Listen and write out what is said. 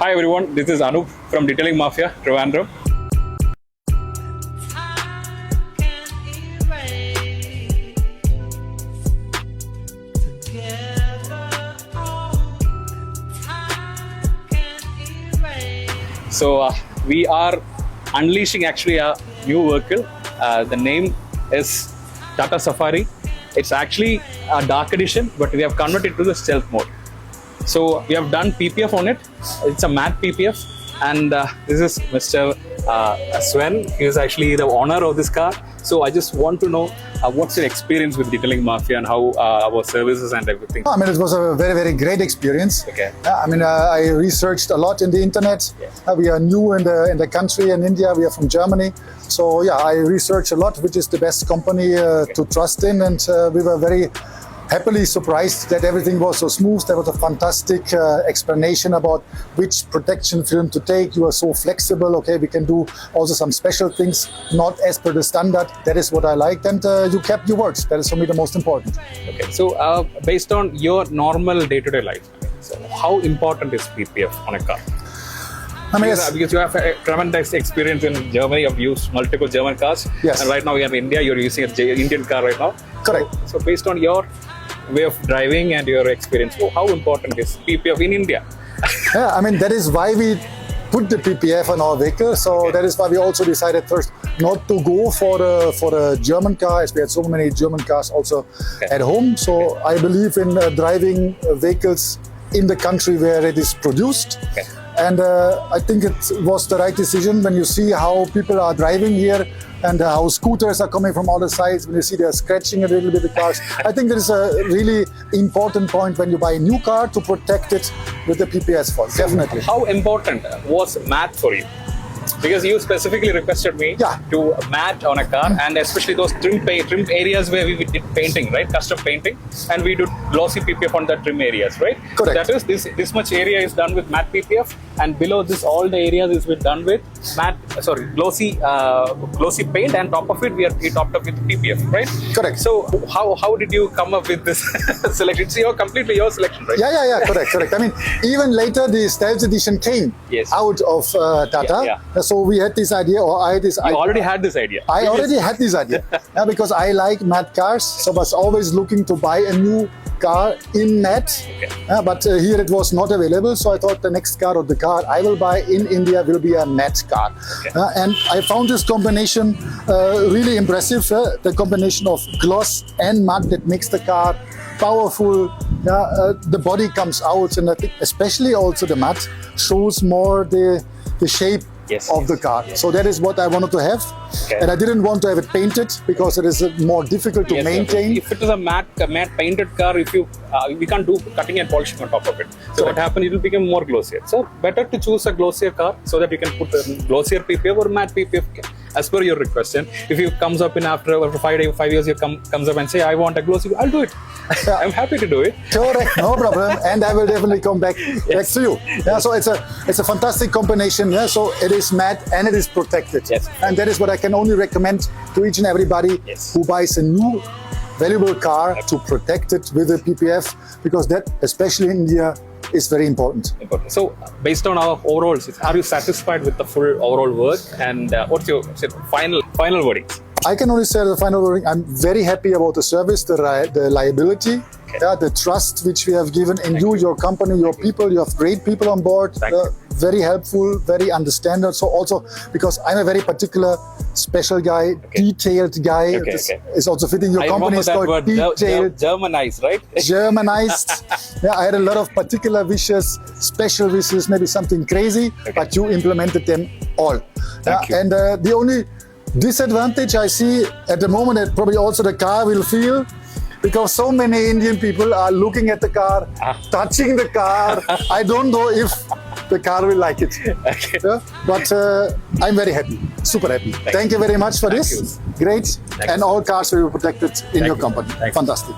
Hi everyone, this is Anup from Detailing Mafia Trivandrum. So we are unleashing actually a new vehicle. The name is Tata Safari. It's actually a dark edition, but we have converted to the stealth mode. So we have done PPF on it. It's a matte PPF, and this is Mr. Sven. He is actually the owner of this car. So I just want to know what's your experience with Detailing Mafia and how our services and everything. I mean, it was a very, very great experience. Okay. I mean, I researched a lot in the internet. Yeah. We are new in the country in India. We are from Germany. So yeah, I researched a lot, which is the best company to trust in, and we were very happily surprised that everything was so smooth. There was a fantastic explanation about which protection film to take. You are so flexible. Okay, we can do also some special things, not as per the standard. That is what I liked, and you kept your words. That is for me the most important. Okay. So based on your normal day-to-day life, so how important is PPF on a car? I mean, because you have a tremendous experience in Germany. You've used multiple German cars. Yes. And right now you're in India. You're using an Indian car right now. Correct. So based on your way of driving and your experience, how important is PPF in India? Yeah, I mean, that is why we put the PPF on our vehicle. So that is why we also decided first not to go for a German car, as we had so many German cars also at home. So I believe in driving vehicles in the country where it is produced. Okay. And I think it was the right decision when you see how people are driving here and how scooters are coming from all the sides, when you see they're scratching a little bit the cars. I think that is a really important point when you buy a new car to protect it with the PPF foil, definitely. How important was matte for you? Because you specifically requested me to matte on a car, and especially those trim areas where we did painting, right? Custom painting, and we do glossy PPF on the trim areas, right? Correct. So that is this much area is done with matte PPF, and below this all the areas is done with glossy paint, and top of it we topped up with PPF, right? Correct. So how did you come up with this selection? It's completely your selection, right? Yeah, correct. I mean, even later the Stealth Edition came out of Tata. Yeah. So we had this idea, or I had this idea. You already had this idea. I already had this idea because I like matte cars, so I was always looking to buy a new car in matte, but here it was not available, so I thought the next car or the car I will buy in India will be a matte car. And I found this combination really impressive, the combination of gloss and matte that makes the car powerful. The body comes out, and I think especially also the matte shows more the shape of the car. So that is what I wanted to have. And I didn't want to have it painted because it is more difficult to maintain. If it is a matte painted car, we can't do cutting and polishing on top of it. So what happens, it will become more glossier. So better to choose a glossier car so that you can put a glossier PPF or matte PPF as per your request. And if you comes up in after 5 years, you comes up and say, I want a glossy, I'll do it. I'm happy to do it. Correct, no problem. And I will definitely come back to you. So it's a fantastic combination. So it is matte and it is protected. And that is what I can only recommend to each and everybody who buys a new valuable car to protect it with a PPF, because that, especially in India, is very important. So based on our overall, are you satisfied with the full overall work, and what's your final verdict? I can only say the final wording. I'm very happy about the service, the reliability, the trust which we have given in you, your company, your people. You have great people on board. Very helpful, very understanding. So also because I'm a very particular, special guy, detailed guy. This is also fitting your company. It's called detailed. Germanized, right? Germanized. I had a lot of particular wishes, special wishes, maybe something crazy, but you implemented them all. Thank you. And the only disadvantage I see at the moment, that probably also the car will feel, because so many Indian people are looking at the car, touching the car. I don't know if the car will like it. But I'm very happy, super happy. Thank you very much for this. Great. And all cars will be protected in your company. Fantastic.